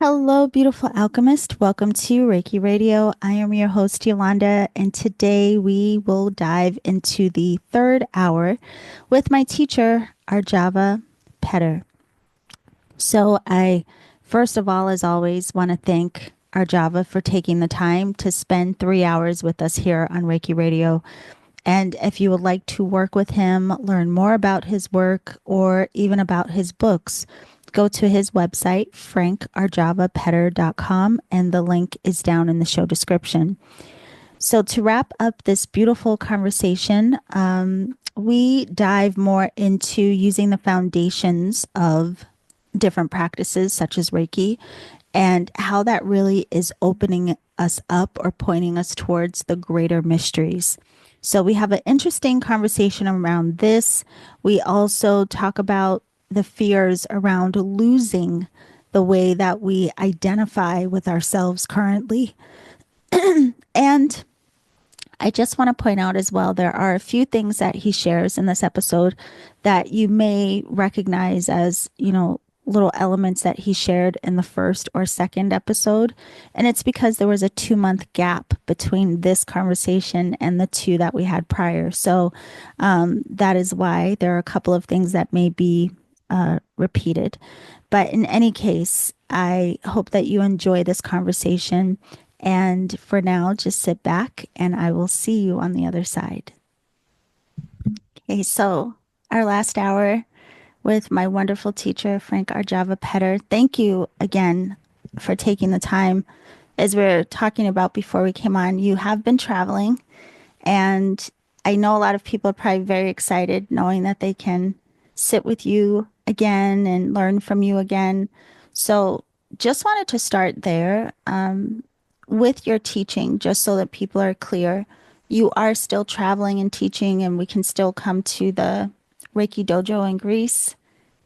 Hello, beautiful alchemist. Welcome to Reiki Radio. I am your host, Yolanda, and today we will dive into the third hour with my teacher, Arjava Petter. I, first of all, as always, want to thank Arjava for taking the time to spend 3 hours with us here on Reiki Radio. And if you would like to work with him, learn more about his work, or even about his books, go to his website, frankarjavapetter.com, and the link is down in the show description. So, to wrap up this beautiful conversation, we dive more into using the foundations of different practices, such as Reiki, and how that really is opening us up or pointing us towards the greater mysteries. So we have an interesting conversation around this. We also talk about the fears around losing the way that we identify with ourselves currently. And I just want to point out as well, there are a few things that he shares in this episode that you may recognize as, little elements that he shared in the first or second episode. And it's because there was a 2 month gap between this conversation and the two that we had prior. So that is why there are a couple of things that may be repeated. But in any case, I hope that you enjoy this conversation. And for now, just sit back and I will see you on the other side. Okay, so our last hour with my wonderful teacher, Frank Arjava Petter. Thank you again for taking the time. As we were talking about before we came on, you have been traveling, and I know a lot of people are probably very excited knowing that they can sit with you again and learn from you again. So, just wanted to start there with your teaching, just so that people are clear. You are still traveling and teaching, and we can still come to the Reiki Dojo in Greece.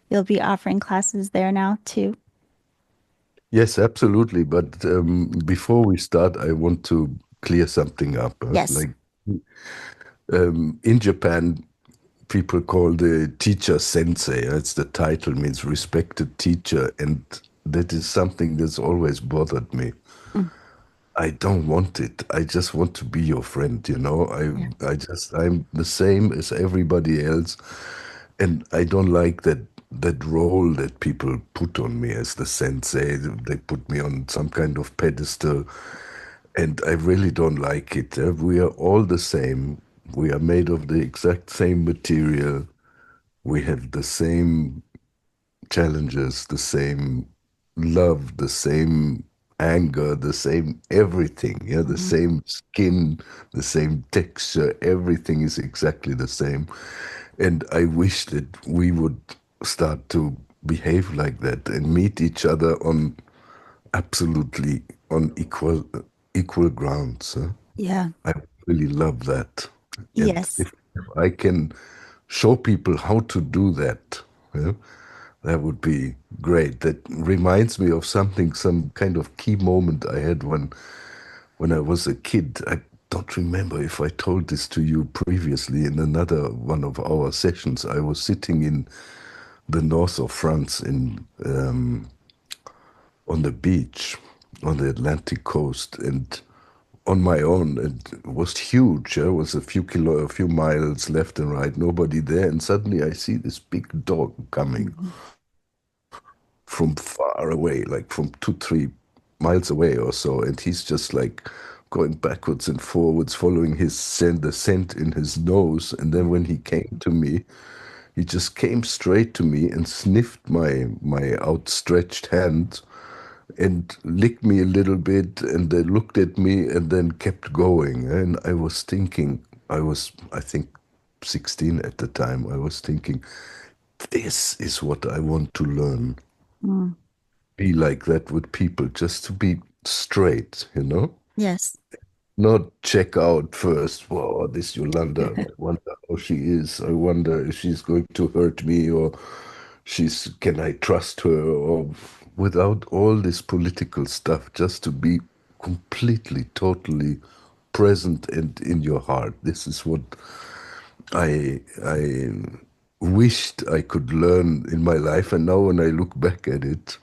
You'll be offering classes there now too. Yes, absolutely. But before we start, I want to clear something up. Yes. Like in Japan, people call the teacher sensei. It's the title, means respected teacher. And that is something that's always bothered me. Mm, I don't want it. I just want to be your friend, you know. yeah. I'm the same as everybody else, and I don't like that role that people put on me as the sensei. They put me on some kind of pedestal, and I really don't like it. We are all the same. We are made of the exact same material. We have the same challenges, the same love, the same anger, the same everything. Yeah, the Mhm. same skin, the same texture. Everything is exactly the same. And I wish that we would start to behave like that and meet each other on absolutely on equal grounds. Huh? Yeah. I really love that. And Yes. if I can show people how to do that, yeah, that would be great. That reminds me of something, some kind of key moment I had when I was a kid. I don't remember if I told this to you previously in another one of our sessions. I was sitting in the north of France in on the beach on the Atlantic coast and on my own. It was huge. It was a few miles left and right, nobody there, and suddenly I see this big dog coming Mhm. from far away, like from 2, 3 miles away or so, and he's just like going backwards and forwards, following his scent, the scent in his nose. And then when he came to me, he just came straight to me and sniffed my outstretched hand and licked me a little bit and then looked at me and then kept going. And I was thinking, I think, 16 at the time. I was thinking, this is what I want to learn. Mm. Be like that with people, just to be straight, you know? Yes. Not check out first. Whoa, this Yolanda, I wonder how she is. I wonder if she's going to hurt me or can I trust her? Or without all this political stuff, just to be completely, totally present and in your heart. This is what I wished I could learn in my life. And now when I look back at it,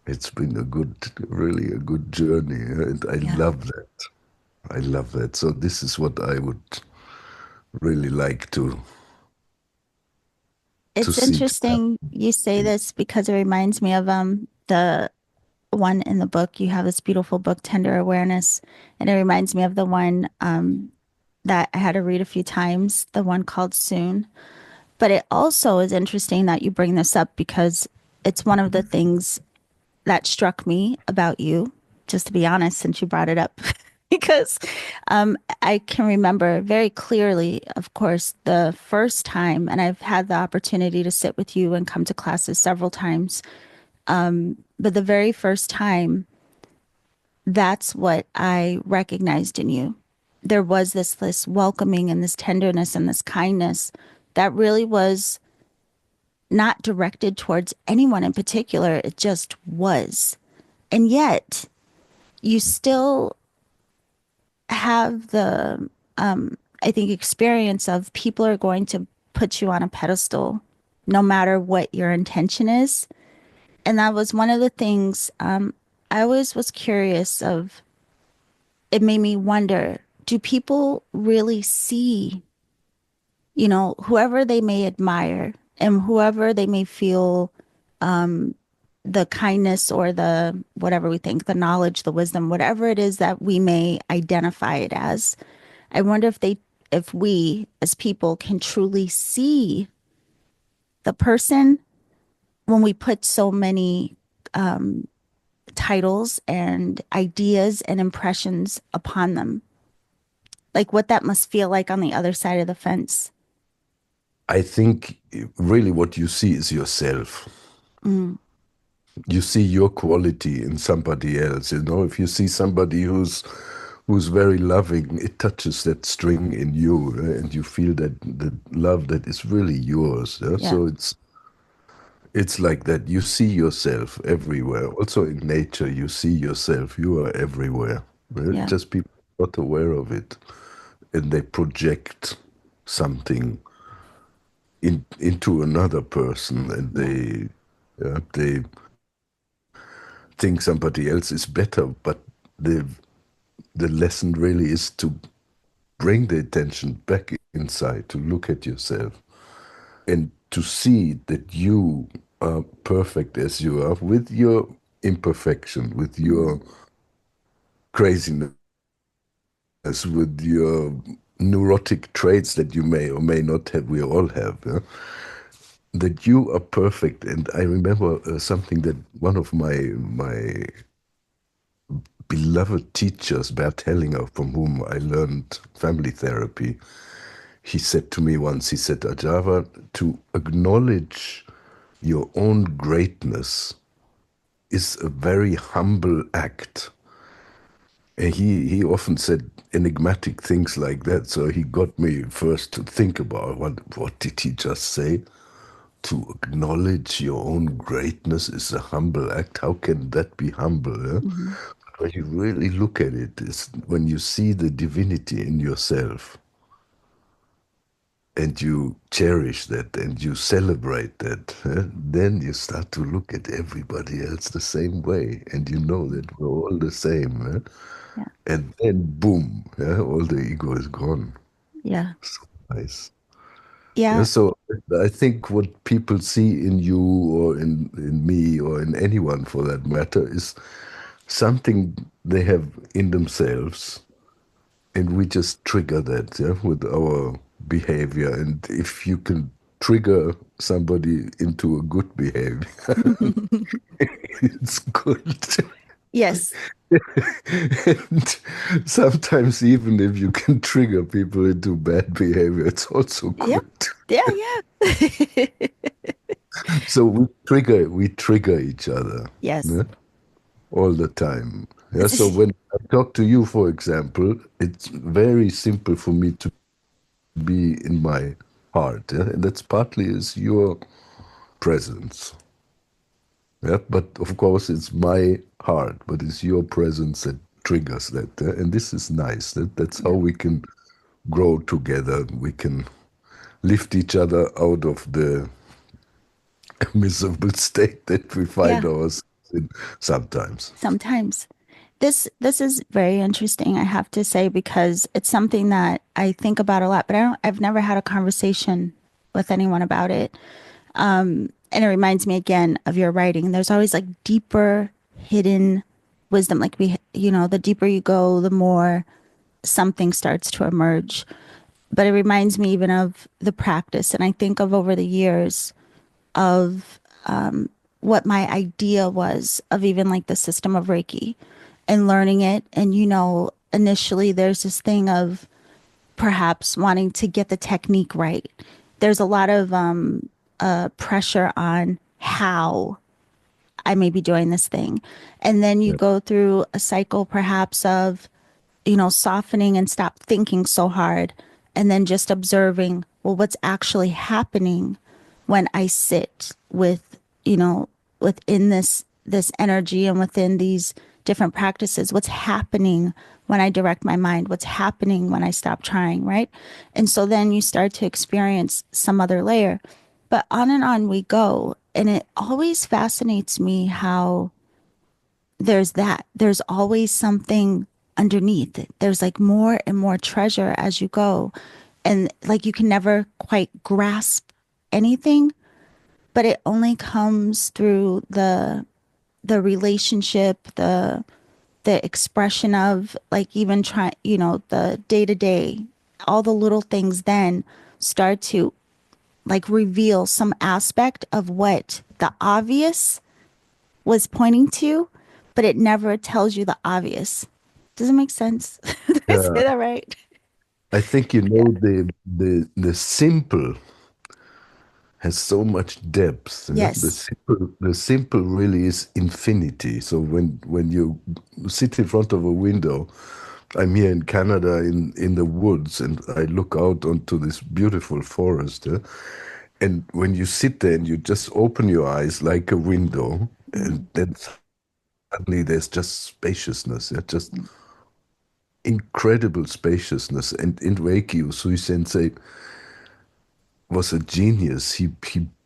It's been a good, really a good journey, and I Yeah. love that. I love that. So this is what I would really like to It's see to interesting you say happen. this because it reminds me of the one in the book. You have this beautiful book, Tender Awareness, and it reminds me of the one that I had to read a few times, the one called Soon. But it also is interesting that you bring this up because it's one of the things that struck me about you, just to be honest, since you brought it up. Because I can remember very clearly, of course, the first time, and I've had the opportunity to sit with you and come to classes several times, but the very first time, that's what I recognized in you. There was this welcoming and this tenderness and this kindness that really was not directed towards anyone in particular. It just was. And yet, you still have the, I think, experience of people are going to put you on a pedestal no matter what your intention is. And that was one of the things I always was curious of. It made me wonder, do people really see, whoever they may admire and whoever they may feel the kindness or the whatever we think, the knowledge, the wisdom, whatever it is that we may identify it as. I wonder if we as people can truly see the person when we put so many titles and ideas and impressions upon them. Like what that must feel like on the other side of the fence. I think really what you see is yourself. Mm, You see your quality in somebody else. If you see somebody who's very loving, it touches that string in you, and you feel that the love that is really yours. Yeah? yeah, So it's like that. You see yourself everywhere. Also in nature, you see yourself. You are everywhere. Right? yeah, Just people are not aware of it, and they project something into another person, and yeah, they think somebody else is better. But the the lesson really is to bring the attention back inside, to look at yourself, and to see that you are perfect as you are, with your imperfection, with mm, your craziness, with your neurotic traits that you may or may not have. We all have. Yeah? That you are perfect. And I remember something that one of my beloved teachers, Bert Hellinger, from whom I learned family therapy, he said to me once, he said, Arjava, to acknowledge your own greatness is a very humble act. And he often said enigmatic things like that. So he got me first to think about what did he just say? To acknowledge your own greatness is a humble act. How can that be humble? mm, When you really look at it, is when you see the divinity in yourself and you cherish that and you celebrate that, then you start to look at everybody else the same way, and you know that we're all the same. yeah, And then, boom, all the ego is gone. yeah, So nice. Yeah, yeah. so I think what people see in you or in me or in anyone for that matter is something they have in themselves, and we just trigger that, yeah, with our behavior. And if you can trigger somebody into a good behavior, it's good. Yes. And sometimes even if you can trigger people into bad behavior, it's also Yeah. good. Yeah. Yeah. So we trigger each other, Yes. yeah, all the time. Yeah. So when I talk to you, for example, it's very simple for me to be in my heart. Yeah? And that's partly is your presence. Yeah? But of course, it's my heart, but it's your presence that triggers that. Yeah? And this is nice. That's how Yeah. we can grow together. We can lift each other out of the miserable state that we find Yeah. ourselves in sometimes. Sometimes. This is very interesting, I have to say, because it's something that I think about a lot, but I've never had a conversation with anyone about it. And it reminds me again of your writing. There's always like deeper hidden wisdom. Like the deeper you go, the more something starts to emerge. But it reminds me even of the practice. And I think of over the years of what my idea was of even like the system of Reiki and learning it. And, initially there's this thing of perhaps wanting to get the technique right. There's a lot of pressure on how I may be doing this thing. And then you Yeah. go through a cycle perhaps of, softening and stop thinking so hard and then just observing, well, what's actually happening when I sit with, within this energy and within these different practices, what's happening when I direct my mind, what's happening when I stop trying, right? And so then you start to experience some other layer. But on and on we go. And it always fascinates me how there's always something underneath it. There's like more and more treasure as you go. And like you can never quite grasp anything, but it only comes through the relationship, the expression of like even try, the day to day, all the little things then start to like reveal some aspect of what the obvious was pointing to, but it never tells you the obvious. Does it make sense? Did I say Yeah. that right? I think Yeah. the simple has so much depth. Yes. The simple really is infinity. So when you sit in front of a window, I'm here in Canada in the woods, and I look out onto this beautiful forest. And when you sit there and you just open your eyes like a window, and Mm, then suddenly there's just spaciousness, just incredible spaciousness. And in Reiki, Usui Sensei was a genius. He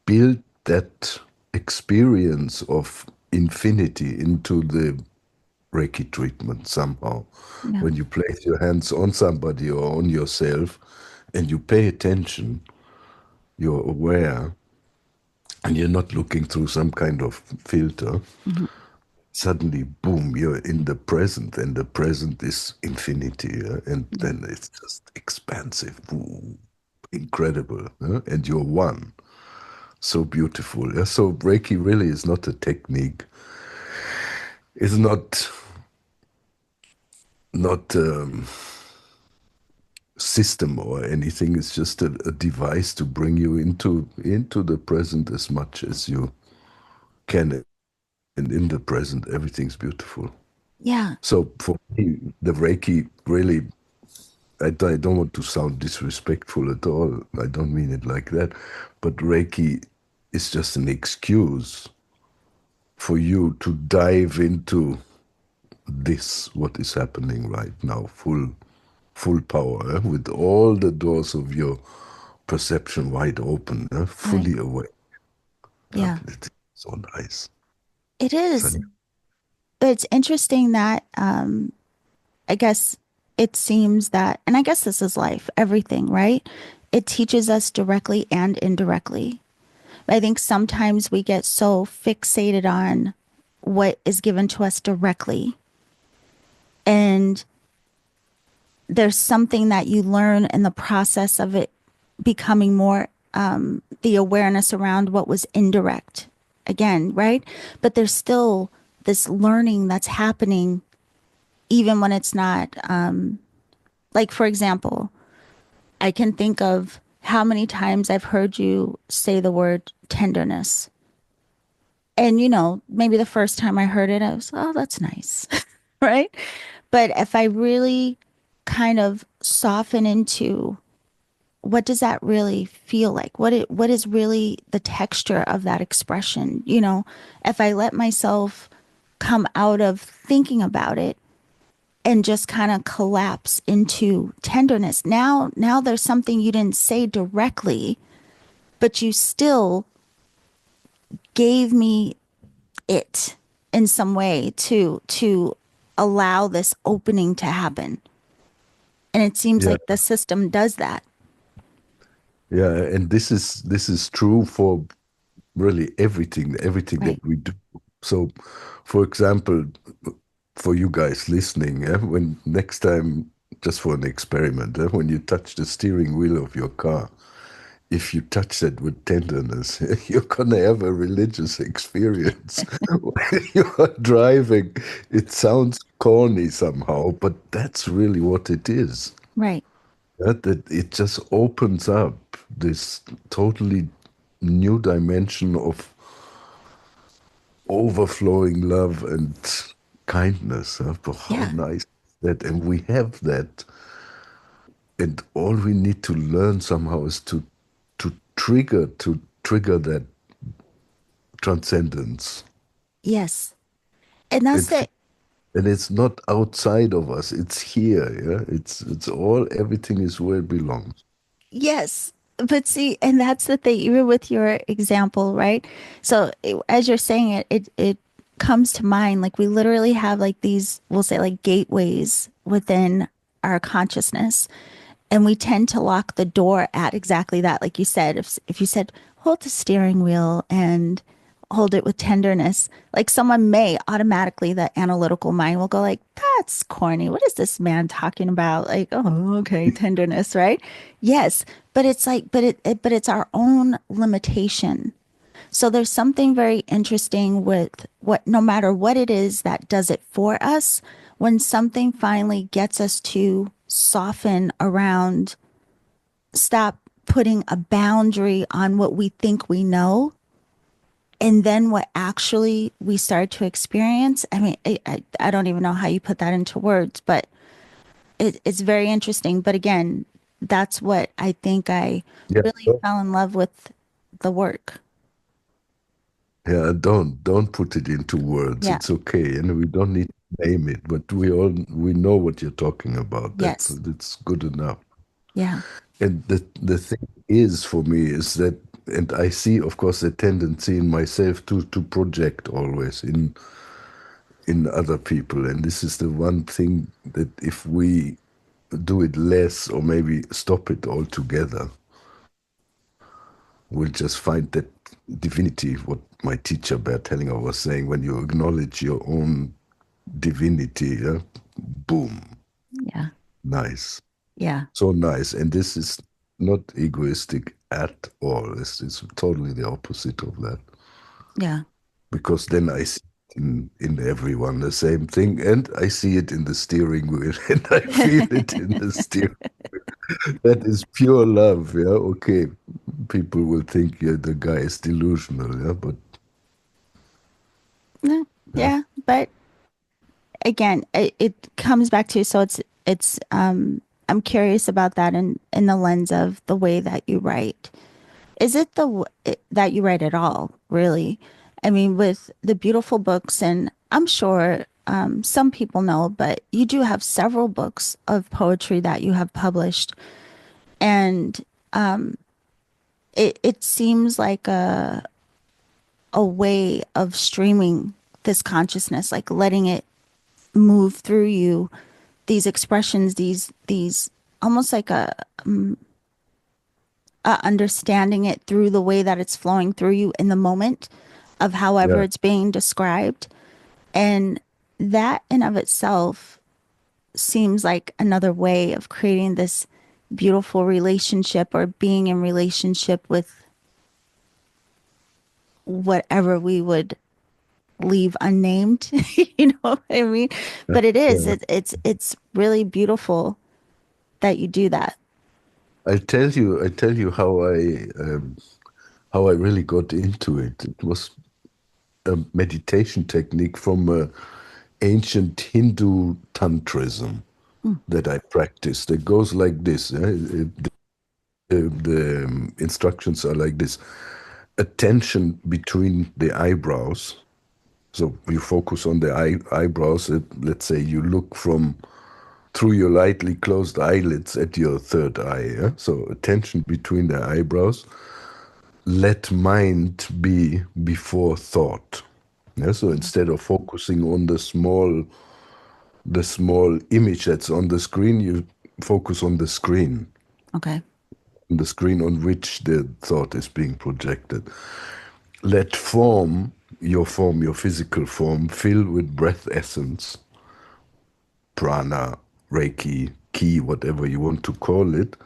built that experience of infinity into the Reiki treatment somehow. yeah. When you place your hands on somebody or on yourself and you pay attention, you're aware, and you're not looking through some kind of filter, Mhm. suddenly, boom, you're in the present, and the present is infinity, and Yeah. then it's just expansive, boom, incredible, and you're one. So beautiful. Yeah? So Reiki really is not a technique. It's not system or anything. It's just a device to bring you into the present as much as you can. And in the present, everything's beautiful. Yeah. So for me, the Reiki really, I don't want to sound disrespectful at all. I don't mean it like that. But Reiki is just an excuse for you to dive into this, what is happening right now, full power, with all the doors of your perception wide open, Right. fully awake. Yeah. It's so nice. It So, is. It's interesting that I guess it seems that, and I guess this is life, everything, right? It teaches us directly and indirectly. I think sometimes we get so fixated on what is given to us directly. And there's something that you learn in the process of it becoming more the awareness around what was indirect again, right? But there's still this learning that's happening even when it's not like, for example, I can think of how many times I've heard you say the word tenderness. And, maybe the first time I heard it, I was, oh, that's nice. Right. But if I really kind of soften into what does that really feel like? What is really the texture of that expression? If I let myself come out of thinking about it and just kind of collapse into tenderness. Now there's something you didn't say directly, but you still gave me it in some way to allow this opening to happen. And it seems Yeah, like the system does that. yeah, and this is true for really everything that Right. we do. So, for example, for you guys listening, when next time, just for an experiment, when you touch the steering wheel of your car, if you touch that with tenderness, you're gonna have a religious experience when you're driving. It sounds corny somehow, but that's really what it is. Right. That it just opens up this totally new dimension of overflowing love and kindness. But how Yeah. nice is that, and we have that, and all we need to learn somehow is to trigger that transcendence. Yes. And that's And the and it's not outside of us; it's here. Yeah, it's all everything is where it belongs. yes. But see, and that's the thing, even with your example, right? So as you're saying it, it comes to mind like we literally have like these, we'll say like gateways within our consciousness. And we tend to lock the door at exactly that. Like you said, if you said, hold the steering wheel and hold it with tenderness, like someone may automatically, the analytical mind will go like, that's corny. What is this man talking about? Like, oh, okay, tenderness, right? Yes. But it's like, but it's our own limitation. So there's something very interesting with what, no matter what it is that does it for us, when something finally gets us to soften around, stop putting a boundary on what we think we know, and then what actually we start to experience. I mean, I don't even know how you put that into words, but it's very interesting. But again, that's what I think I Yeah, really fell in love with the work. yeah. Don't put it into words. Yeah. It's okay, and we don't need to name it, but we know what you're talking about. Yes. That's good enough. Yeah. And the thing is for me is that, and I see, of course, a tendency in myself to project always in other people. And this is the one thing that if we do it less or maybe stop it altogether, we'll just find that divinity, what my teacher Bert Hellinger was saying, when you acknowledge your own divinity, yeah, boom, Yeah. nice. Yeah. So nice. And this is not egoistic at all. It's totally the opposite of that. Yeah. Because then I see in everyone the same thing, and I see it in the steering wheel, and I feel it in the steering. That is pure love, yeah. Okay, people will think, yeah, the guy is delusional, yeah, but No, yeah, yeah. But again, it comes back to, so it's I'm curious about that in the lens of the way that you write. Is it that you write at all, really? I mean, with the beautiful books, and I'm sure some people know, but you do have several books of poetry that you have published, and it seems like a way of streaming this consciousness, like letting it move through you, these expressions, these almost like a understanding it through the way that it's flowing through you in the moment of however yeah. it's being described. And that in of itself seems like another way of creating this beautiful relationship or being in relationship with whatever we would leave unnamed. You know what I mean? Yeah. But it is, Yeah. it's really beautiful that you do that. I tell you how I really got into it. It was a meditation technique from ancient Hindu tantrism Mm, that I practiced. It goes like this. The instructions are like this: attention between the eyebrows. So you focus on the eyebrows. Let's say you look from through your lightly closed eyelids at your third eye. Yeah? So attention between the eyebrows. Let mind be before thought. Yeah, so Mhm. instead of focusing on the small image that's on the screen, you focus Okay. on the screen on which the thought is being projected. Let form, your physical form, fill with breath essence, prana, Reiki, ki, whatever you want to call it,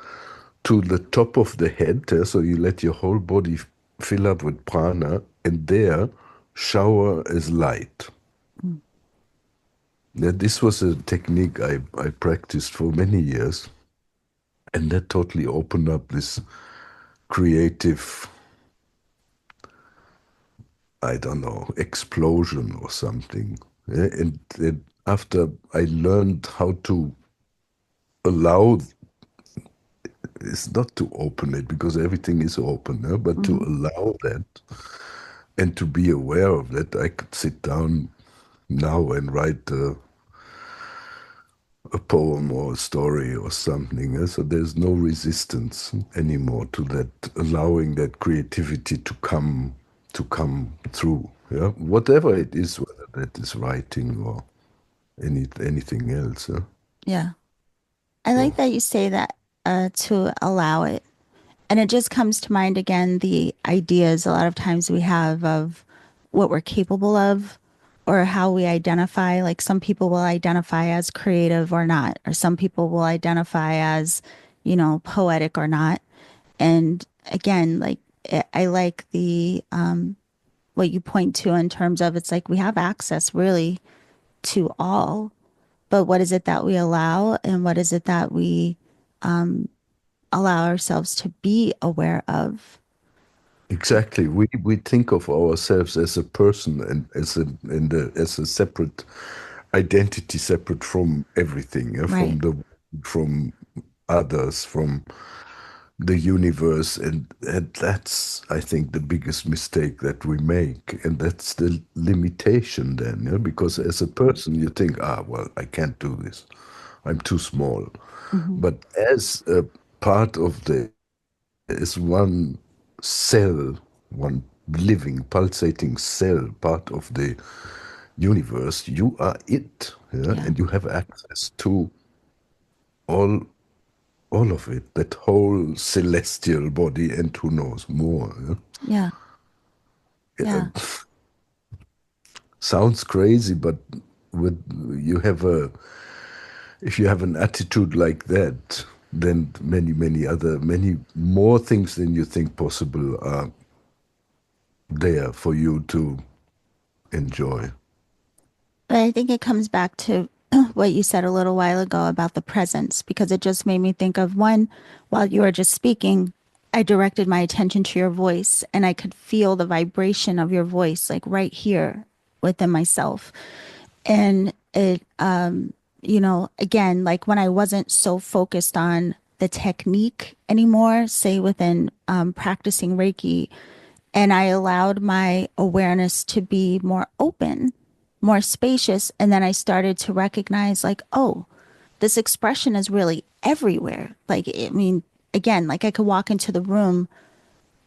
to the top of the head. So you let your whole body fill up with prana, and there shower as light. Mm. Now, this was a technique I practiced for many years, and that totally opened up this creative, I don't know, explosion or something. Yeah, and after I learned how to allow, it's not to open it because everything is open, but to Mhm. allow that and to be aware of that, I could sit down now and write a poem or a story or something. So there's no resistance anymore to that, allowing that creativity to come through. Yeah, whatever it is, whether that is writing or anything else. Yeah. I So like that you say that to allow it. And it just comes to mind again the ideas a lot of times we have of what we're capable of or how we identify. Like some people will identify as creative or not, or some people will identify as, poetic or not. And again, like I like the what you point to in terms of it's like we have access really to all, but what is it that we allow and what is it that we allow ourselves to be aware of? exactly, we think of ourselves as a person and as a separate identity, separate from everything, Right. from others, from the universe, and that's, I think, the biggest mistake that we make, and that's the limitation then, because as a person you think, well, I can't do this, I'm too small. Hmm. But as a part of the is one cell, one living, pulsating cell, part of the universe, you are it, yeah? Yeah. And you have access to all all of it, that whole celestial body, and who knows more. Yeah. Uh, Yeah. sounds crazy, but with you have a if you have an attitude like that, then many more things than you think possible are there for you to enjoy. But I think it comes back to what you said a little while ago about the presence, because it just made me think of one, while you were just speaking, I directed my attention to your voice and I could feel the vibration of your voice, like right here within myself. And it, again, like when I wasn't so focused on the technique anymore, say within practicing Reiki, and I allowed my awareness to be more open, more spacious. And then I started to recognize, like, oh, this expression is really everywhere. Like, I mean, again, like I could walk into the room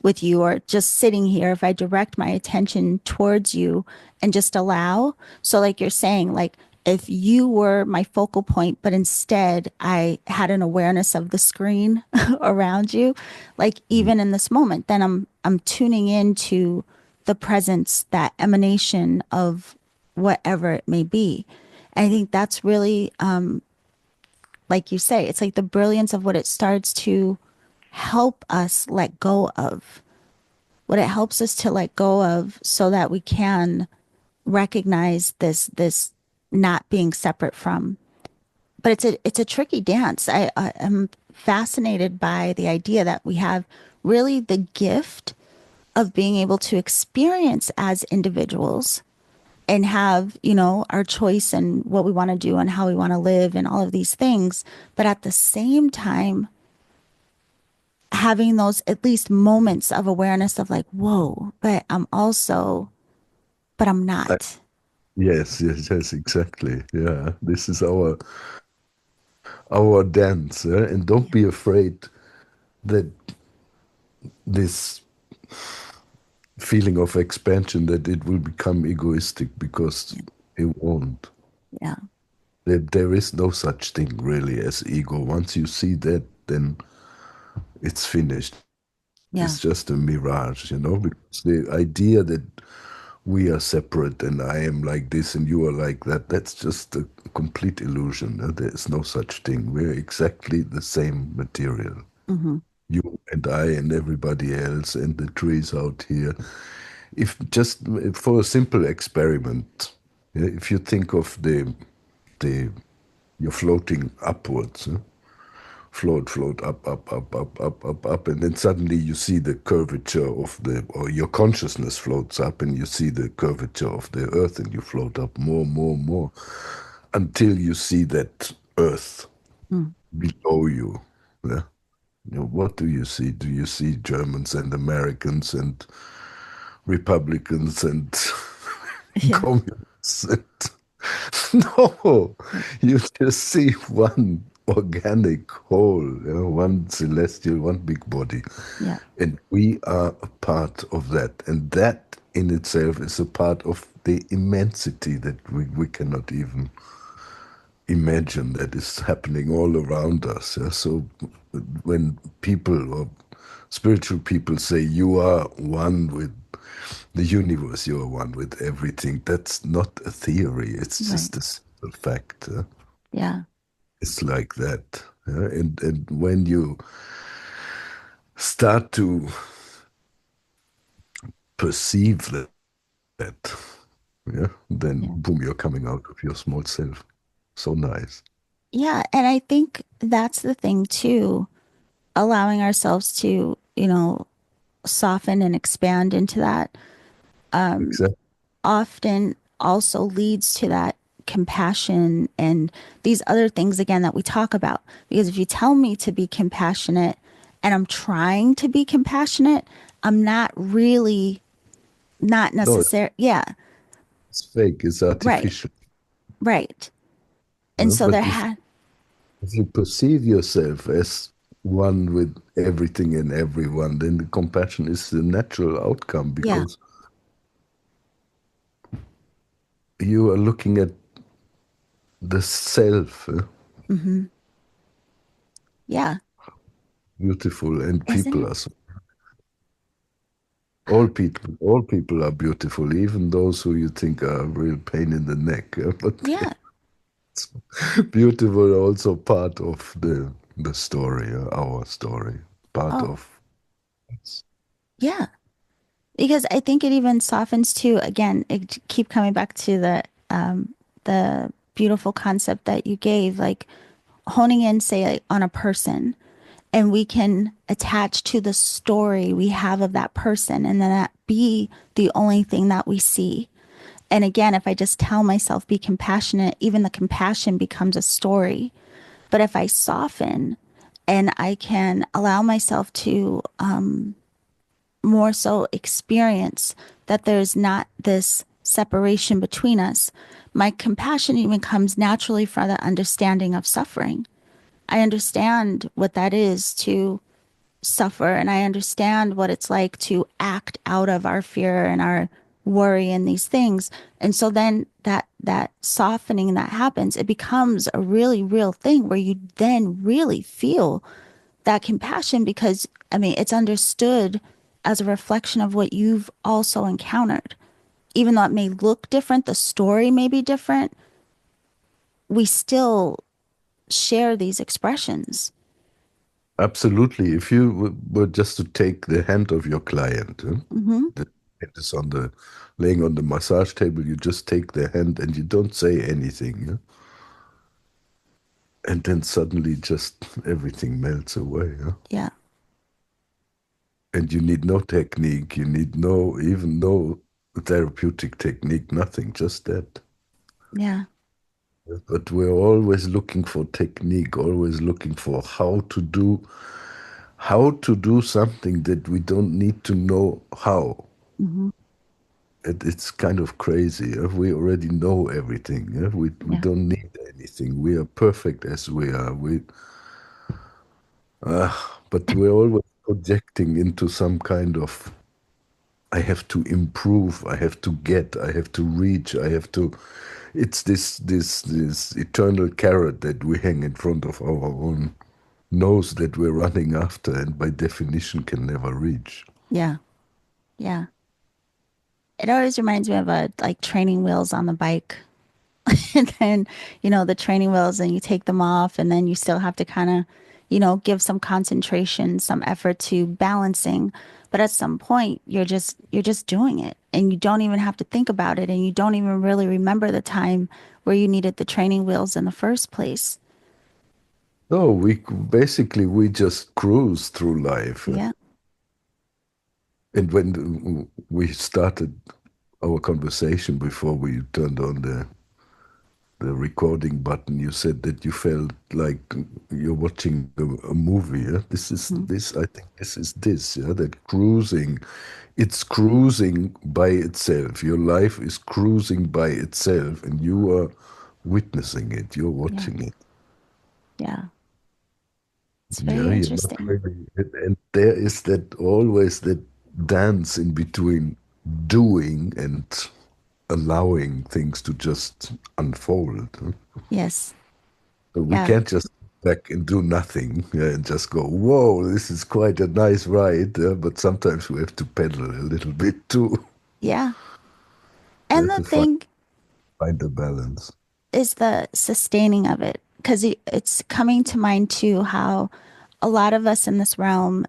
with you or just sitting here if I direct my attention towards you and just allow. So, like you're saying, like if you were my focal point, but instead I had an awareness of the screen around you, like even in this moment, then I'm tuning into the presence, that emanation of whatever it may be. And I think that's really, like you say, it's like the brilliance of what it starts to help us let go of, what it helps us to let go of so that we can recognize this not being separate from. But it's a tricky dance. I am fascinated by the idea that we have really the gift of being able to experience as individuals and have, our choice and what we want to do and how we want to live and all of these things, but at the same time having those at least moments of awareness of like, whoa, but I'm I- not. yes, yes, yes, exactly. Yeah, this is our dance, and don't Yeah. be afraid that this feeling of expansion that it will become egoistic because Yeah. it won't. Yeah. There is no such thing really as ego. Once you see that, then it's finished. It's Yeah. just a mirage, because the idea that we are separate and I am like this and you are like that, that's just a complete illusion. There is no such thing. We're exactly the same material. Hmm. You and I and everybody else and the trees out here. If just for a simple experiment, yeah, if you think of the you're floating upwards, float up, and then suddenly you see the curvature of or your consciousness floats up, and you see the curvature of the earth, and you float up more, until you see that earth Mm. below you. Yeah. What do you see? Do you see Germans and Americans and Republicans and Yeah. communists? No, Yeah. you just see one organic whole, one celestial, one big body. Yeah. And we are a part of that. And that in itself is a part of the immensity that we cannot even imagine that is happening all around us. Yeah? So when people or spiritual people say you are one with the universe, you are one with everything, that's not a theory, it's Right. just a simple fact. Yeah. It's like that. And when you start to perceive that, yeah, then boom, Yeah. you're coming out of your small self. So nice. Yeah. And I think that's the thing too, allowing ourselves to, soften and expand into that Exactly. often also leads to that compassion and these other things again that we talk about. Because if you tell me to be compassionate and I'm trying to be compassionate, I'm not really, not No, necessary. Yeah. it's fake, it's Right. artificial. Right. And Yeah? so But there had, if you perceive yourself as one with everything and everyone, then the compassion is the natural outcome yeah. because you are looking at the self. Hmm. Yeah. Beautiful, and Isn't people it? are so, all people are beautiful, even those who you think are a real pain in the neck. But Yeah. beautiful also part of the story, our story, part Oh, of us. yeah. Because I think it even softens too, again, it keep coming back to the beautiful concept that you gave, like honing in, say, like, on a person, and we can attach to the story we have of that person, and then that be the only thing that we see. And again, if I just tell myself, be compassionate, even the compassion becomes a story. But if I soften and I can allow myself to more so experience that there's not this separation between us, my compassion even comes naturally from the understanding of suffering. I understand what that is to suffer, and I understand what it's like to act out of our fear and our worry and these things. And so then that softening that happens, it becomes a really real thing where you then really feel that compassion because I mean it's understood as a reflection of what you've also encountered. Even though it may look different, the story may be different, we still share these expressions. Absolutely. If you were just to take the hand of your client, Hmm. the hand is laying on the massage table, you just take their hand and you don't say anything, and then suddenly just everything melts away. Yeah. And you need no technique, you need even no therapeutic technique, nothing, just that. Yeah. But we're always looking for technique, always looking for how to do something that we don't need to know how. Hmm. It's kind of crazy. We already know everything. We Yeah. don't need anything. We are perfect as we are. But we're always projecting into some kind of I have to improve, I have to get, I have to reach, I have to. It's this eternal carrot that we hang in front of our own nose that we're running after, and by definition can never reach. Yeah. Yeah. It always reminds me of like training wheels on the bike. And then, the training wheels and you take them off and then you still have to kind of, give some concentration, some effort to balancing. But at some point you're just doing it and you don't even have to think about it and you don't even really remember the time where you needed the training wheels in the first place. No, we just cruise through life. Yeah. And when we started our conversation before we turned on the recording button, you said that you felt like you're watching a movie. Yeah? This is Mhm. this. I think this is this. Yeah, that cruising, it's cruising by itself. Your life is cruising by itself, and you are witnessing it. You're Yeah. watching it. Yeah. It's very Yeah, you're not interesting. really. And there is that always that dance in between doing and allowing things to just unfold. Huh? Yes. So we Yeah. can't just sit back and do nothing, yeah, and just go, whoa, this is quite a nice ride. But sometimes we have to pedal a little bit too. Yeah. We And have the to thing find a balance. is the sustaining of it because it's coming to mind too how a lot of us in this realm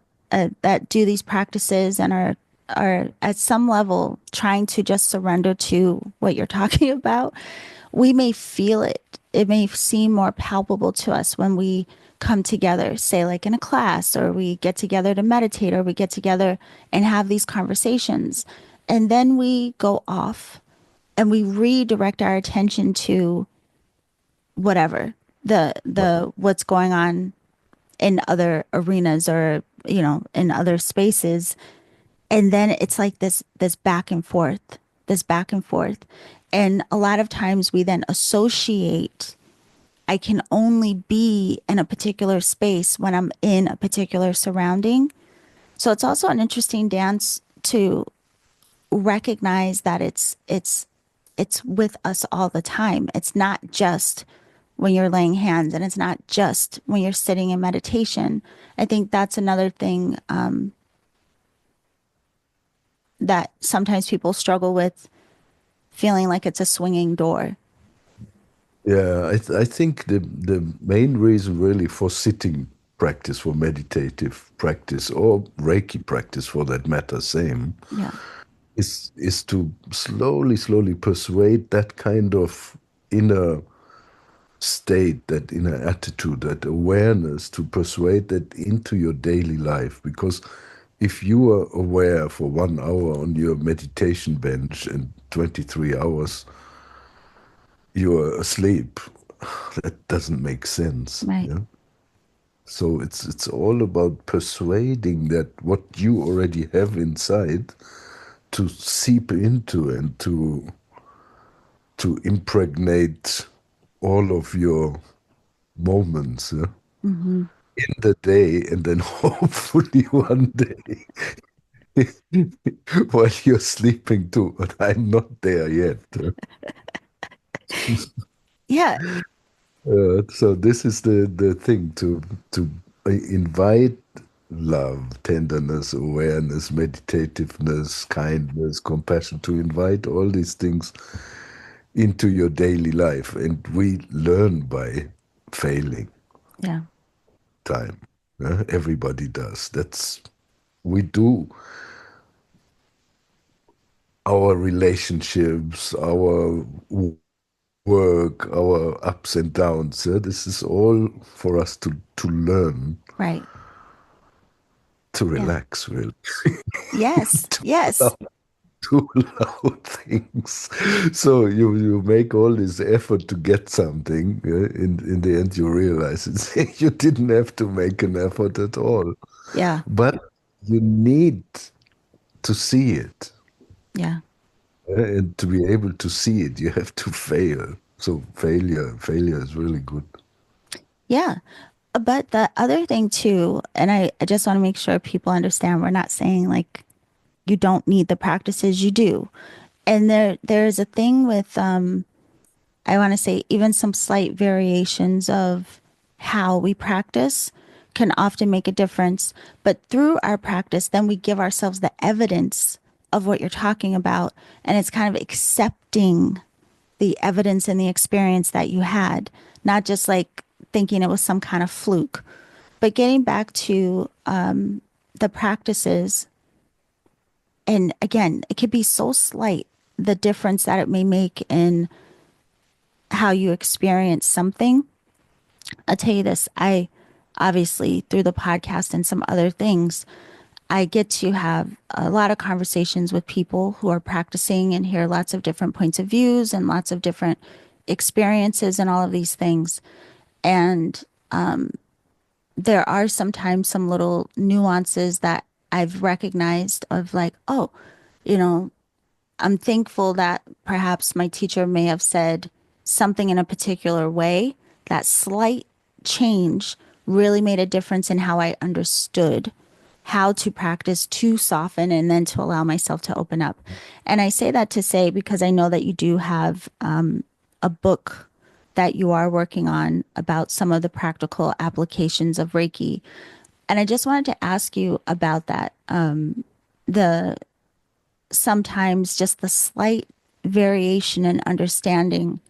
that do these practices and are at some level trying to just surrender to what you're talking about. We may feel it. It may seem more palpable to us when we come together, say like in a class, or we get together to meditate, or we get together and have these conversations. And then we go off and we redirect our attention to whatever the what's going on in other arenas or in other spaces, and then it's like this back and forth, and a lot of times we then associate I can only be in a particular space when I'm in a particular surrounding. So it's also an interesting dance to recognize that it's with us all the time. It's not just when you're laying hands and it's not just when you're sitting in meditation. I think that's another thing that sometimes people struggle with, feeling like it's a swinging door. Yeah, I think the main reason really for sitting practice, for meditative practice, or Reiki practice for that matter, same, Yeah. is to slowly persuade that kind of inner state, that inner attitude, that awareness, to persuade that into your daily life. Because if you are aware for 1 hour on your meditation bench and 23 hours you are asleep, that doesn't make sense. Right. Yeah. So it's all about persuading that what you already have inside to seep into and to impregnate all of your moments, yeah, Hmm. in the day, and then hopefully one day while you're sleeping too. But I'm not there yet. Yeah. So this is the thing, to invite love, tenderness, awareness, meditativeness, kindness, compassion, to invite all these things into your daily life. And we learn by failing Yeah. time. Everybody does. That's we do our relationships, our work, our ups and downs. This is all for us to learn Right. to Yeah. relax, really, Yes. to Yes. allow, to allow things. So you make all this effort to get something. In the end, you realize you didn't have to make an effort at all. Yeah. But you need to see it. Yeah. And to be able to see it, you have to fail. So failure is really good. Yeah. But the other thing too, and I just want to make sure people understand, we're not saying like you don't need the practices, you do. And there's a thing with I want to say even some slight variations of how we practice can often make a difference. But through our practice, then we give ourselves the evidence of what you're talking about. And it's kind of accepting the evidence and the experience that you had, not just like thinking it was some kind of fluke. But getting back to the practices, and again, it could be so slight, the difference that it may make in how you experience something. I'll tell you this. I obviously, through the podcast and some other things, I get to have a lot of conversations with people who are practicing and hear lots of different points of views and lots of different experiences and all of these things. And there are sometimes some little nuances that I've recognized of like, oh, you know, I'm thankful that perhaps my teacher may have said something in a particular way. That slight change really made a difference in how I understood how to practice to soften and then to allow myself to open up. And I say that to say because I know that you do have a book that you are working on about some of the practical applications of Reiki. And I just wanted to ask you about that. The sometimes just the slight variation in understanding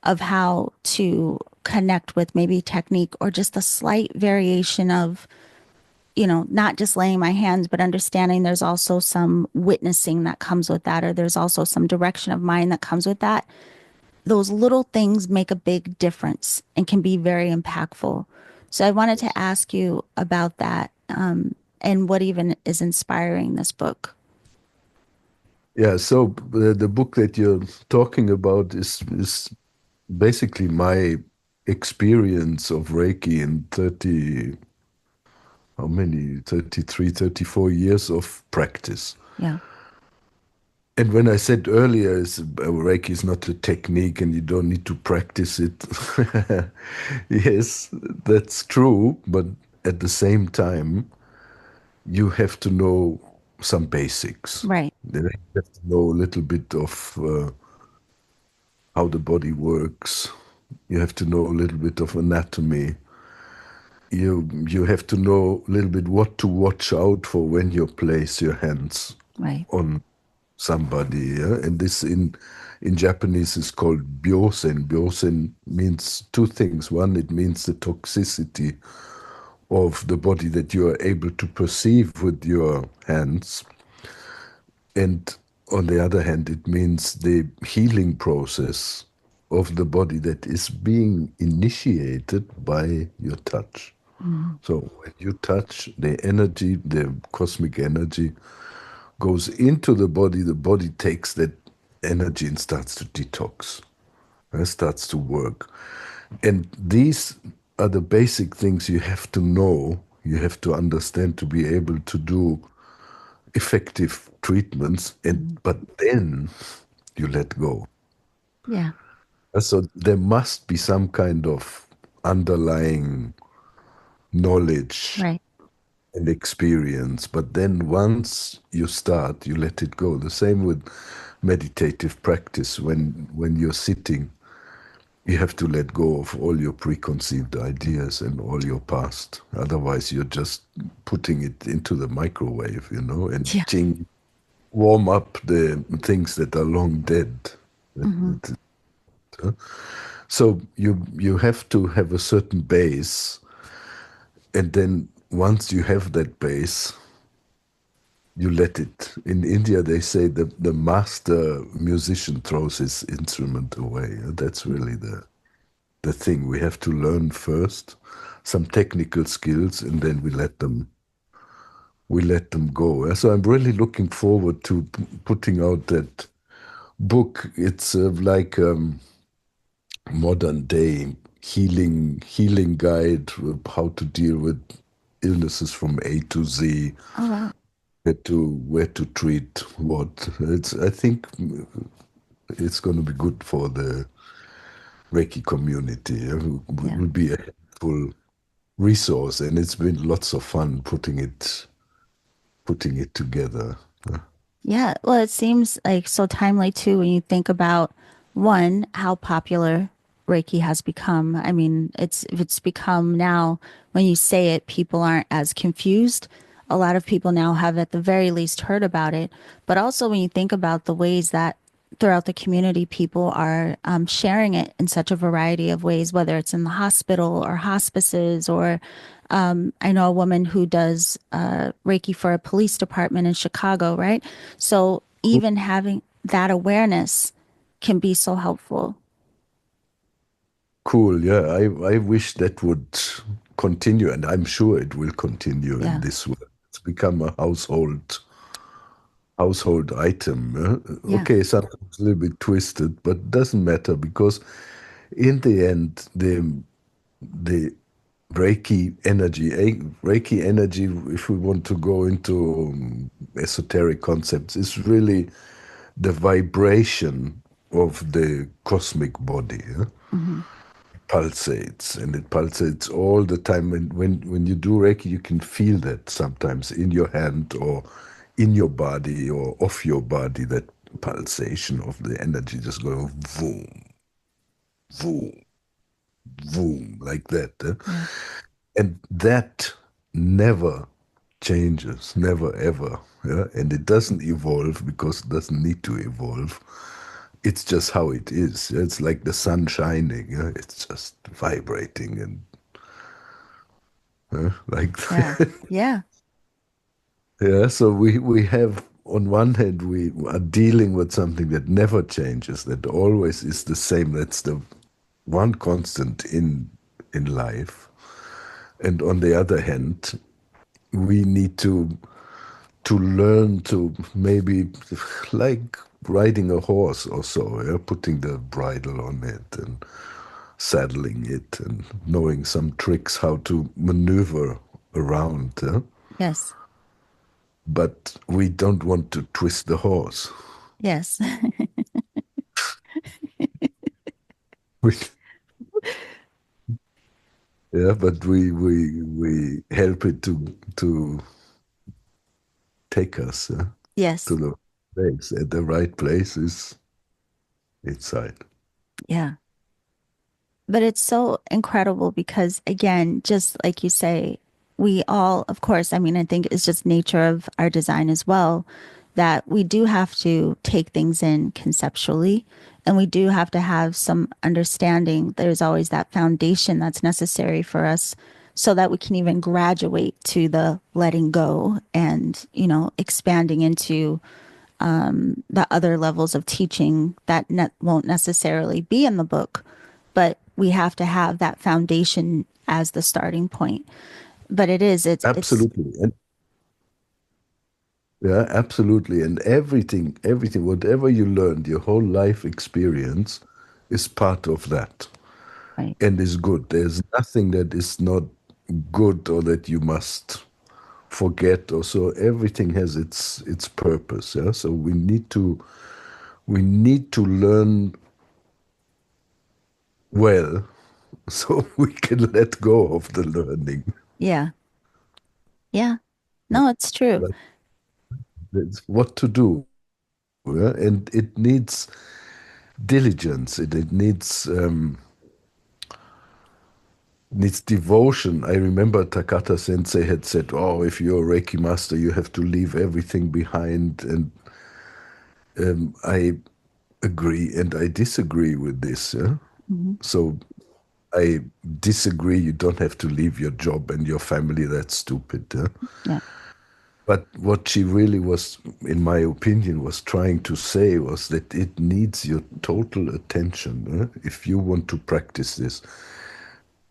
of how to connect with maybe technique or just a slight variation of, not just laying my hands, but understanding there's also some witnessing that comes with that, or there's also some direction of mind that comes with that. Those little things make a big difference and can be very impactful. So I wanted to ask you about that and what even is inspiring this book. Yeah, so the book that you're talking about is basically my experience of Reiki in 30, how many, 33, 34 years of practice. Yeah. And when I said earlier, Reiki is not a technique and you don't need to practice it. Yes, that's true. But at the same time, you have to know some basics. Right. Then you have to know a little bit of how the body works. You have to know a little bit of anatomy. You have to know a little bit what to watch out for when you place your hands Right. on somebody. Yeah? And this in Japanese is called byosen. Byosen means two things. One, it means the toxicity of the body that you are able to perceive with your hands. And on the other hand, it means the healing process of the body that is being initiated by your touch. Mm. So when you touch, the energy, the cosmic energy, goes into the body takes that energy and starts to detox, starts to work. And these are the basic things you have to know, you have to understand to be able to do effective treatments. And Mm. but then you let go. Yeah. So there must be some kind of underlying knowledge Right. and experience. But then once you start, you let it go. The same with meditative practice. When you're sitting, you have to let go of all your preconceived ideas and all your past. Otherwise, you're just putting it into the microwave, and Yeah. ching, warm up the things that are long dead. Hmm. So you have to have a certain base, and then once you have that base, you let it. In India, they say the master musician throws his instrument away. That's really the thing. We have to learn first some technical skills, and then we let them go. So I'm really looking forward to putting out that book. It's like modern day healing guide with how to deal with illnesses from A to Z, Oh, wow. where to treat what. I think it's going to be good for the Reiki community. It Yeah. would be a helpful resource, and it's been lots of fun putting it together. Yeah, well, it seems like so timely too when you think about one, how popular Reiki has become. I mean, it's become now when you say it, people aren't as confused. A lot of people now have at the very least heard about it. But also when you think about the ways that throughout the community people are sharing it in such a variety of ways, whether it's in the hospital or hospices or I know a woman who does Reiki for a police department in Chicago, right? So even having that awareness can be so helpful. Cool. Yeah, I wish that would continue, and I'm sure it will continue in Yeah. this way. It's become a household item. Yeah. Okay, sometimes a little bit twisted, but doesn't matter because in the end, the Reiki energy, if we want to go into esoteric concepts, is really the vibration of the cosmic body. Hmm. Pulsates, and it pulsates all the time. And when you do Reiki, you can feel that sometimes in your hand or in your body or off your body, that pulsation of the energy just going boom, boom, boom, like that. Yeah. And that never changes, never ever. Yeah? And it doesn't evolve because it doesn't need to evolve. It's just how it is. It's like the sun shining. Yeah? It's just vibrating and like Yeah. Yeah. yeah. So we have on one hand we are dealing with something that never changes, that always is the same. That's the one constant in life. And on the other hand, we need to learn to maybe like riding a horse or so, yeah? Putting the bridle on it and saddling it and knowing some tricks how to maneuver around. Yeah? Yes. But we don't want to twist the horse. Yes. We, yeah, but we help it to take us to Yes. the place. At the right place is inside. Yeah. But it's so incredible because, again, just like you say, we all, of course, I mean, I think it's just nature of our design as well, that we do have to take things in conceptually and we do have to have some understanding. There's always that foundation that's necessary for us so that we can even graduate to the letting go and, expanding into the other levels of teaching that won't necessarily be in the book, but we have to have that foundation as the starting point. But it's Absolutely. And yeah, absolutely. And everything, whatever you learned, your whole life experience is part of that right. and is good. There's nothing that is not good or that you must forget or so. Everything has its purpose. Yeah. So we need to learn well so we can let go of the learning. Yeah. Yeah. No, it's true. Like that's what to do. Yeah? And it needs diligence. It needs devotion. I remember Takata Sensei had said, "Oh, if you're a Reiki master, you have to leave everything behind." And I agree and I disagree with this. Yeah? Hmm. So I disagree. You don't have to leave your job and your family. That's stupid. Yeah? Yeah. But what she really was, in my opinion, was trying to say was that it needs your total attention if you want to practice this.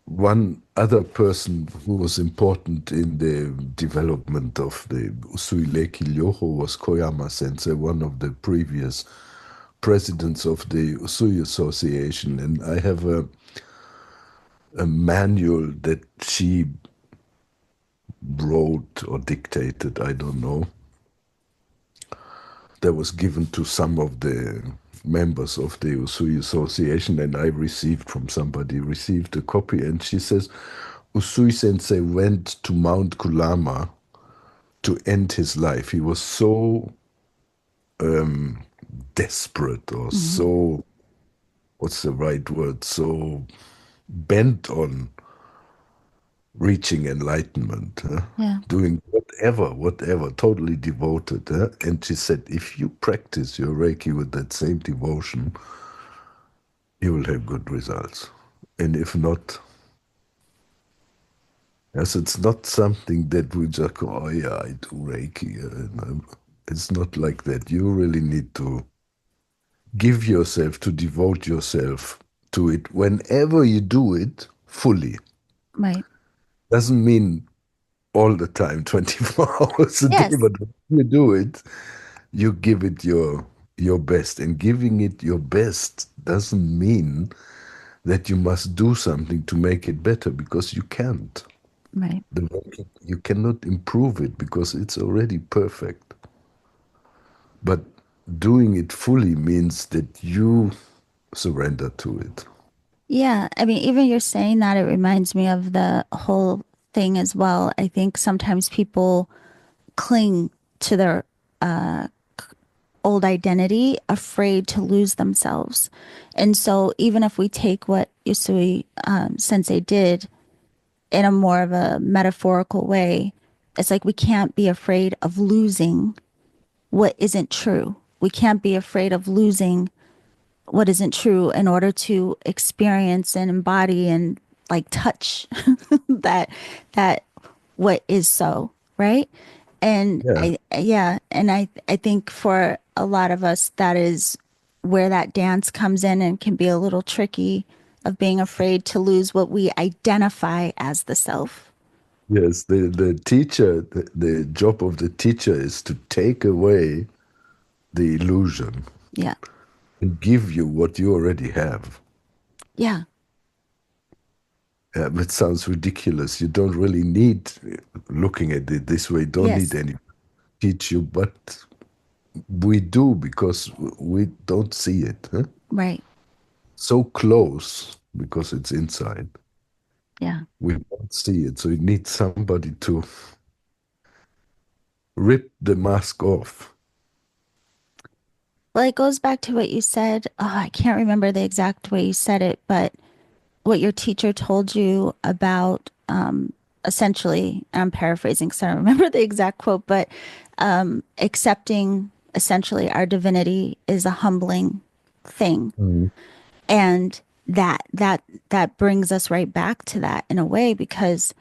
One other person who was important in the development of the Usui Leki Ryoho was Koyama Sensei, one of the previous presidents of the Usui Association. And I have a manual that she wrote or dictated, I don't know, that was given to some of the members of the Usui Association, and I received a copy, and she says, Usui Sensei went to Mount Kulama to end his life. He was so um, desperate or Hmm. so, what's the right word, so bent on reaching enlightenment, Yeah. doing whatever, totally devoted. And she said, if you practice your Reiki with that same devotion, you will have good results. And if not, yes, it's not something that we just go, oh yeah, I do Reiki. It's not like that. You really need to give yourself, to devote yourself to it whenever you do it fully. Right. Doesn't mean all the time, 24 hours a day, Yes. but when you do it, you give it your best. And giving it your best doesn't mean that you must do something to make it better because you can't. Right. You cannot improve it because it's already perfect. But doing it fully means that you surrender to it. Yeah. I mean, even you're saying that, it reminds me of the whole thing as well. I think sometimes people cling to their old identity, afraid to lose themselves. And so, even if we take what Yusui Sensei did in a more of a metaphorical way, it's like we can't be afraid of losing what isn't true. We can't be afraid of losing what isn't true in order to experience and embody and like touch that that what is so, right? And Yeah. I think for a lot of us that is where that dance comes in and can be a little tricky of being afraid to lose what we identify as the self. Yes, the teacher, the job of the teacher is to take away the illusion Yeah. and give you what you already have. Yeah. It sounds ridiculous. You don't really need, looking at it this way, don't need Yes. any teach you, but we do because we don't see it. Huh? Right. So close because it's inside. Yeah. We don't see it. So you need somebody to rip the mask off. Well, it goes back to what you said. Oh, I can't remember the exact way you said it, but what your teacher told you about essentially, I'm paraphrasing because I don't remember the exact quote, but accepting essentially our divinity is a humbling thing. Mm. And that brings us right back to that in a way, because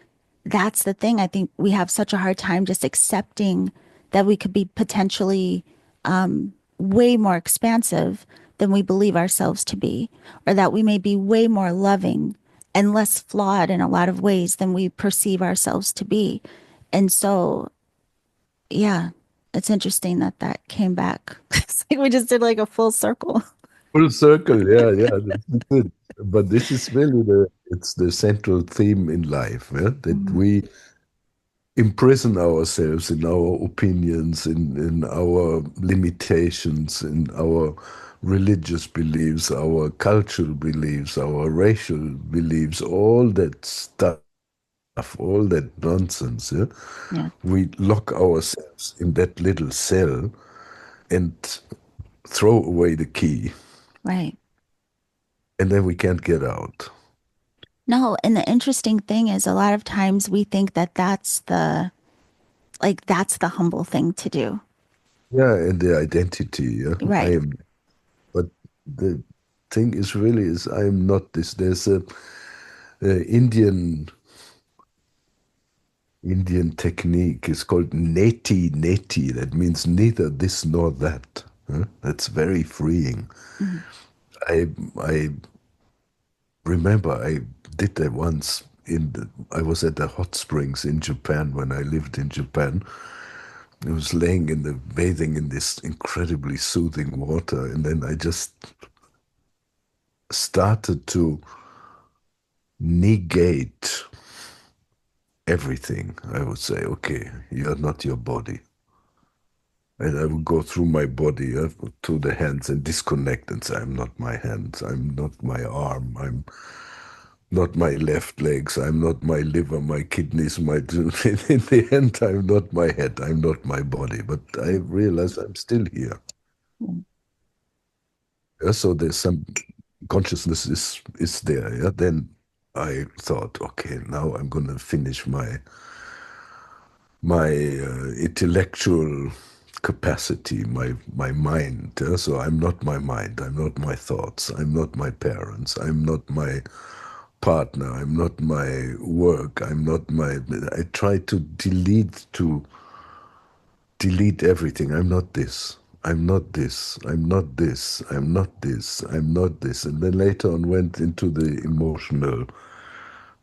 that's the thing. I think we have such a hard time just accepting that we could be potentially way more expansive than we believe ourselves to be, or that we may be way more loving and less flawed in a lot of ways than we perceive ourselves to be. And so, yeah, it's interesting that that came back. It's like we just did like a full circle. Full circle, yeah, yeah, that's good. But this is really it's the central theme in life, yeah? That Mhm. we imprison ourselves in our opinions, in our limitations, in our religious beliefs, our cultural beliefs, our racial beliefs, all that stuff, all that nonsense, yeah? Yeah, We lock ourselves in that little cell and throw away the key, right. and then we can't get out. No, and the interesting thing is a lot of times we think that that's the humble thing to do. Yeah, and the identity, yeah. I Right. am, but the thing is really is I am not this. There's a Indian technique is called neti neti. That means neither this nor that. Huh? That's very freeing. Mhm. I I remember I did that once I was at the hot springs in Japan when I lived in Japan. I was laying in the bathing in this incredibly soothing water, and then I just started to negate everything. I would say, okay, you're not your body. And I would go through my body to the hands and disconnect and say, I'm not my hands, I'm not my arm, I'm not my left legs, I'm not my liver, my kidneys, my in the end, I'm not my head, I'm not my body. But I realize I'm still here. Mm. Yeah, so there's some consciousness is there. Yeah. Then I thought, okay, now I'm gonna finish my intellectual capacity, my mind. Yeah? So I'm not my mind. I'm not my thoughts. I'm not my parents. I'm not my partner. I'm not my work. I'm not my. I try to delete everything. I'm not this. I'm not this. I'm not this. I'm not this. I'm not this. And then later on went into the emotional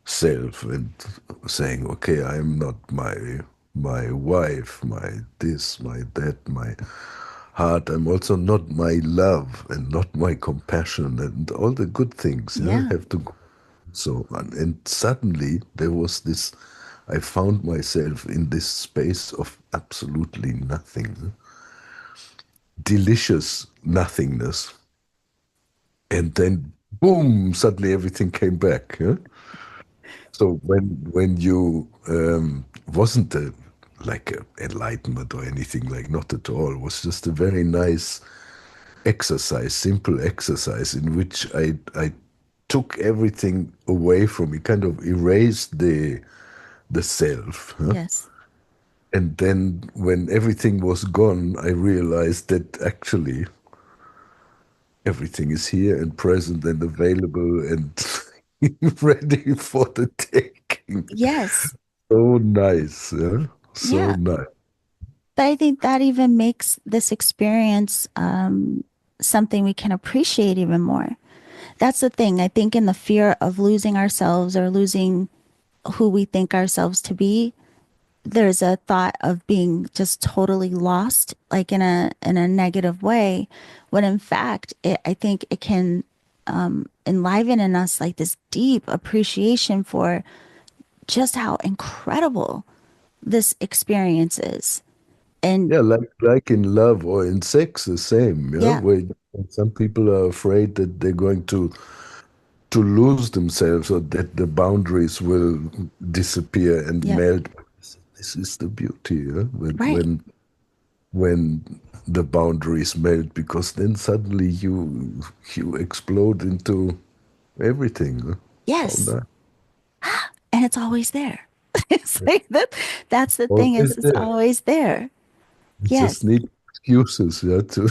self and saying, okay, I'm not my wife, my this, my that, my heart. I'm also not my love and not my compassion and all the good things. Yeah, Yeah. have to go so on. And suddenly there was this. I found myself in this space of absolutely nothing, delicious nothingness, and then boom! Suddenly everything came back. Yeah? So when you wasn't like a enlightenment or anything, like not at all. It was just a very nice exercise, simple exercise in which I took everything away from me, kind of erased the self. Huh? Yes. And then when everything was gone, I realized that actually everything is here and present and available and ready for the taking. Yes. So nice, yeah? So Yeah. nice. But I think that even makes this experience something we can appreciate even more. That's the thing. I think in the fear of losing ourselves or losing who we think ourselves to be, there's a thought of being just totally lost, like in a negative way, when in fact, I think it can enliven in us like this deep appreciation for just how incredible this experience is. And Yeah, like in love or in sex, the same, yeah, yeah, where some people are afraid that they're going to lose themselves or that the boundaries will disappear and yep, melt. This is the beauty, yeah? right. When the boundaries melt, because then suddenly you explode into everything. Huh? How Yes. nice. And it's always there. It's like that. That's the thing is Always it's there. always there. You Yes. just need excuses, yeah, to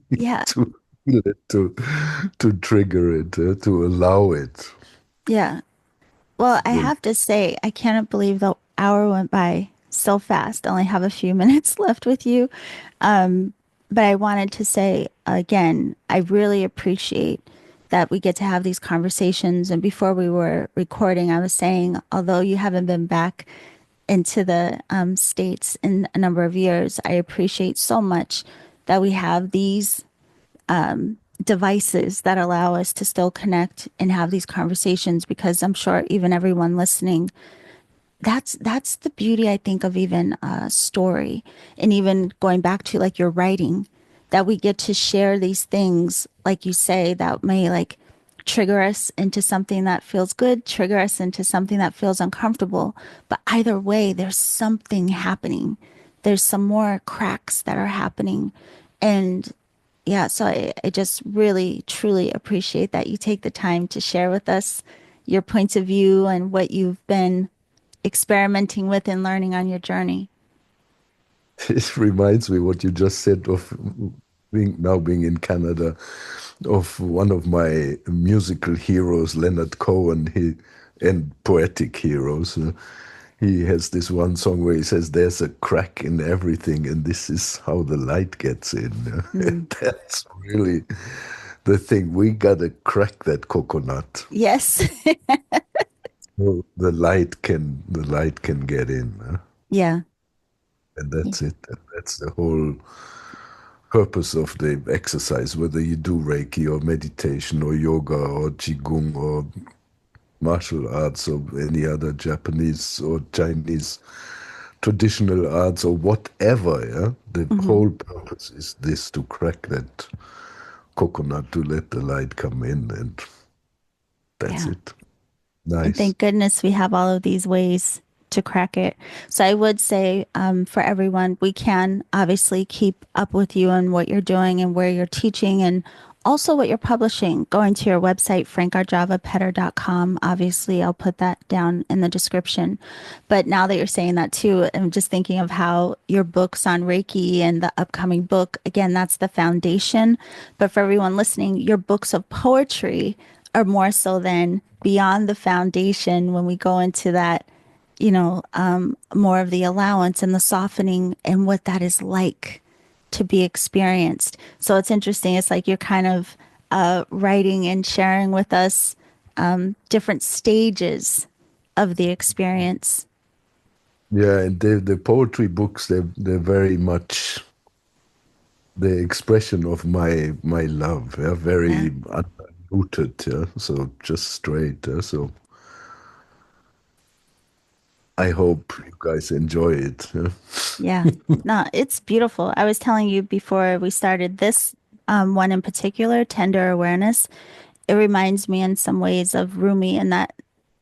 Yeah. to feel it, to trigger it, to allow it. Yeah. Well, I Well, have to say, I cannot believe the hour went by so fast. I only have a few minutes left with you. But I wanted to say again, I really appreciate that we get to have these conversations. And before we were recording, I was saying, although you haven't been back into the States in a number of years, I appreciate so much that we have these devices that allow us to still connect and have these conversations because I'm sure even everyone listening, that's the beauty I think of even story and even going back to like your writing, that we get to share these things like you say that may like trigger us into something that feels good, trigger us into something that feels uncomfortable, but either way there's something happening, there's some more cracks that are happening. And yeah, so I just really truly appreciate that you take the time to share with us your points of view and what you've been experimenting with and learning on your journey. it reminds me what you just said of being in Canada, of one of my musical heroes, Leonard Cohen, and poetic heroes. He has this one song where he says, "There's a crack in everything, and this is how the light gets in." Mm. That's really the thing. We gotta crack that coconut Yes. so the light can get in, huh? Yeah. And Yeah. that's it. That's the whole purpose of the exercise, whether you do Reiki or meditation or yoga or Qigong or martial arts or any other Japanese or Chinese traditional arts or whatever, yeah? The Hmm. whole purpose is this, to crack that coconut, to let the light come in, and that's Yeah. it. And Nice. thank goodness we have all of these ways. to crack it. So I would say for everyone, we can obviously keep up with you and what you're doing and where you're teaching and also what you're publishing. Going to your website, frankarjavapetter.com. Obviously, I'll put that down in the description. But now that you're saying that too, I'm just thinking of how your books on Reiki and the upcoming book, again, that's the foundation. But for everyone listening, your books of poetry are more so than beyond the foundation when we go into that, more of the allowance and the softening and what that is like to be experienced. So it's interesting. It's like you're kind of writing and sharing with us different stages of the experience. Yeah, and the poetry books, they're very much the expression of my love. Yeah, Yeah. very unrooted. Yeah, so just straight. Yeah? So I hope you guys enjoy it. Yeah? Yeah. No, it's beautiful. I was telling you before we started this one in particular, tender awareness. It reminds me in some ways of Rumi, and that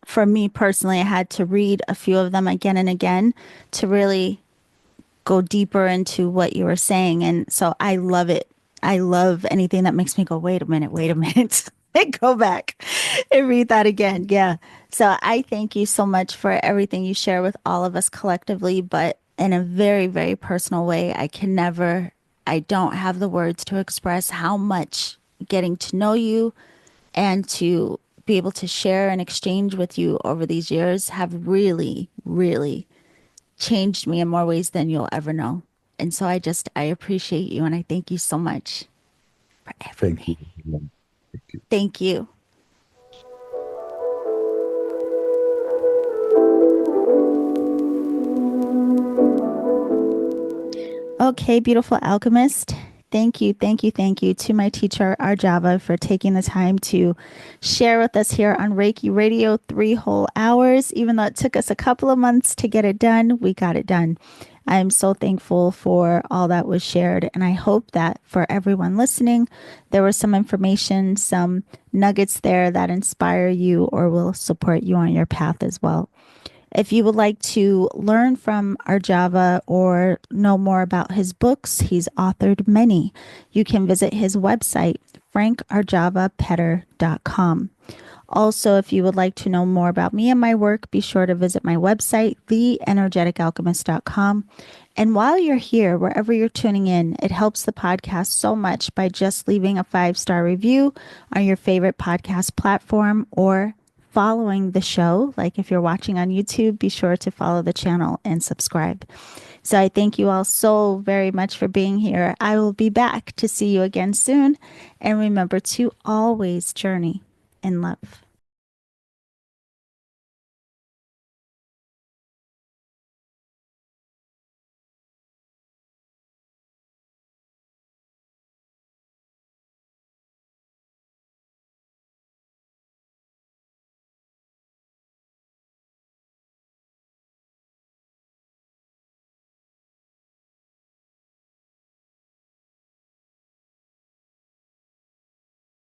for me personally, I had to read a few of them again and again to really go deeper into what you were saying. And so I love it. I love anything that makes me go, wait a minute, and go back and read that again. Yeah. So I thank you so much for everything you share with all of us collectively, but in a very, very personal way. I don't have the words to express how much getting to know you and to be able to share and exchange with you over these years have really, really changed me in more ways than you'll ever know. And so I appreciate you and I thank you so much for Thank everything. you. Thank you. Thank you. Okay, beautiful alchemist. Thank you, thank you, thank you to my teacher, Arjava, for taking the time to share with us here on Reiki Radio 3 whole hours. Even though it took us a couple of months to get it done, we got it done. I am so thankful for all that was shared. And I hope that for everyone listening, there was some information, some nuggets there that inspire you or will support you on your path as well. If you would like to learn from Arjava or know more about his books, he's authored many. You can visit his website, frankarjavapetter.com. Also, if you would like to know more about me and my work, be sure to visit my website, theenergeticalchemist.com. And while you're here, wherever you're tuning in, it helps the podcast so much by just leaving a 5-star review on your favorite podcast platform or following the show. Like if you're watching on YouTube, be sure to follow the channel and subscribe. So I thank you all so very much for being here. I will be back to see you again soon. And remember to always journey in love.